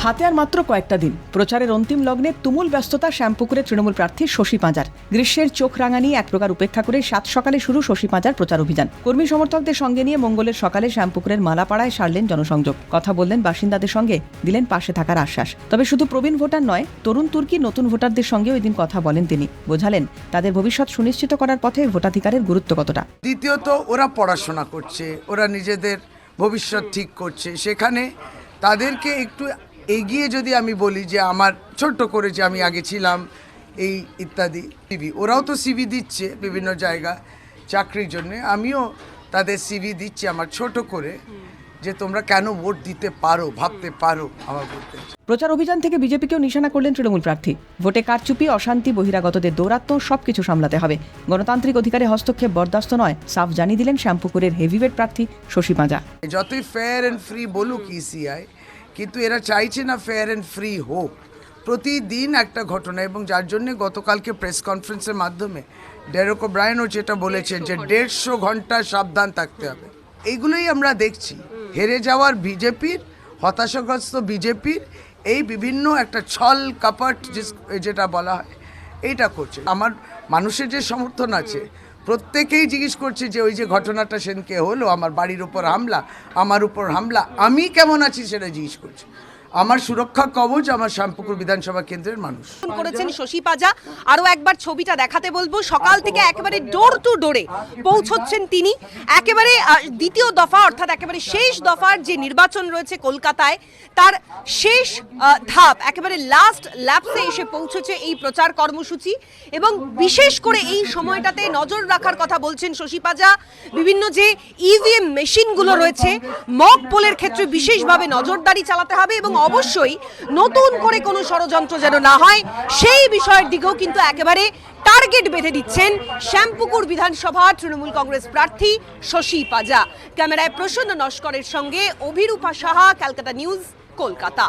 হাতে আর মাত্র কয়েকটা দিন প্রচারের অন্তিম লগ্নে তুমুল ব্যস্ততা শ্যামপুকুরে তৃণমূল প্রার্থী শশী পাঁজার। গ্রীষ্মের চোখ রাঙানি এক প্রকার উপেক্ষা করে সাত সকালে শুরু শশী পাঁজার প্রচার অভিযান। কর্মী সমর্থকদের সঙ্গে নিয়ে মঙ্গলের সকালে শ্যামপুকুরের মালাপাড়ায় সারলেন জনসংযোগ। কথা বললেন বাসিন্দাদের সঙ্গে, দিলেন পাশে থাকার আশ্বাস। তবে শুধু প্রবীণ ভোটার নয়, তরুণ তুর্কি নতুন ভোটারদের সঙ্গেও এদিন কথা বলেন তিনি। বোঝালেন তাদের ভবিষ্যৎ সুনিশ্চিত করার পথে ভোটাধিকারের গুরুত্ব কতটা। দ্বিতীয়ত, ওরা পড়াশোনা করছে, ওরা নিজেদের ভবিষ্যৎ ঠিক করছে, সেখানে তাদেরকে একটু এগিয়ে যদি আমি বলি যে আমার ছোট্ট করে যে আমি আগে ছিলাম এই ইত্যাদি সিভি, ওরাও তো সিভি দিচ্ছে বিভিন্ন জায়গা চাকরির জন্য, আমিও তাদের সিভি দিচ্ছি আমার ছোট করে, যে তোমরা কেন ভোট দিতে পারো, ভাবতে পারো আমার বলতে। প্রচার অভিযান থেকে বিজেপিকেও নিশানা করলেন তৃণমূল প্রার্থী। ভোটে কারচুপি, অশান্তি, বহিরাগতদের দৌরাত্ম্য সবকিছু সামলাতে হবে। গণতান্ত্রিক অধিকারে হস্তক্ষেপ বরদাস্ত নয়, সাফ জানিয়ে দিলেন শ্যামপুকুরের হেভিওয়েট প্রার্থী শশী পাঁজা। যতই ফেয়ার অ্যান্ড ফ্রি বলুক ইসিআই, কিন্তু এরা চাইছে না ফেয়ার অ্যান্ড ফ্রি হোক। প্রতিদিন একটা ঘটনা, এবং যার জন্য গতকালকে প্রেস কনফারেন্সের মাধ্যমে ডেরেক ওব্রায়েনও যেটা বলেছেন যে 150 ঘন্টা সাবধান থাকতে হবে। এইগুলোই আমরা দেখছি, হেরে যাওয়ার বিজেপির, হতাশাগ্রস্ত বিজেপির এই বিভিন্ন একটা ছল কাপট যেটা বলা হয় এইটা করছে। আমার মানুষের যে সমর্থন আছে, প্রত্যেকেই জিজ্ঞেস করছে যে ওই যে ঘটনাটা সেদিনকে হলো, আমার বাড়ির উপর হামলা, আমার উপর হামলা, আমি কেমন আছি সেটা জিজ্ঞেস করছে। আমার সুরক্ষা কবচ আমার শ্যামপুকুর বিধানসভা কেন্দ্রের মানুষ করেছেন শশী পাঁজা। আরো একবার ছবিটা দেখাতে বলবো। সকাল থেকে একেবারে ডোর টু ডোরে পৌঁছচ্ছেন তিনি। একেবারে দ্বিতীয় দফা, অর্থাৎ একেবারে শেষ দফার যে নির্বাচন রয়েছে কলকাতায়, তার শেষ ধাপ, একেবারে লাস্ট ল্যাপসে এসে পৌঁছেছে এই প্রচার কর্মসূচি। এবং বিশেষ করে এই সময়টাতে নজর রাখার কথা বলছেন শশী পাঁজা। বিভিন্ন যে ইভিএম মেশিনগুলো রয়েছে, মক পোলের ক্ষেত্রে বিশেষভাবে নজরদারি চালাতে হবে, এবং অবশ্যই নতুন করে কোনো ষড়যন্ত্র যেন না হয় সেই বিষয়ের দিকেও কিন্তু একেবারে টার্গেট বেঁধে দিচ্ছেন শ্যামপুকুর বিধানসভা তৃণমূল কংগ্রেস প্রার্থী শশী পাঁজা। ক্যামেরায় প্রসন্ন নস্করের সঙ্গে অভিরূপা সাহা, ক্যালকাটা নিউজ, কলকাতা।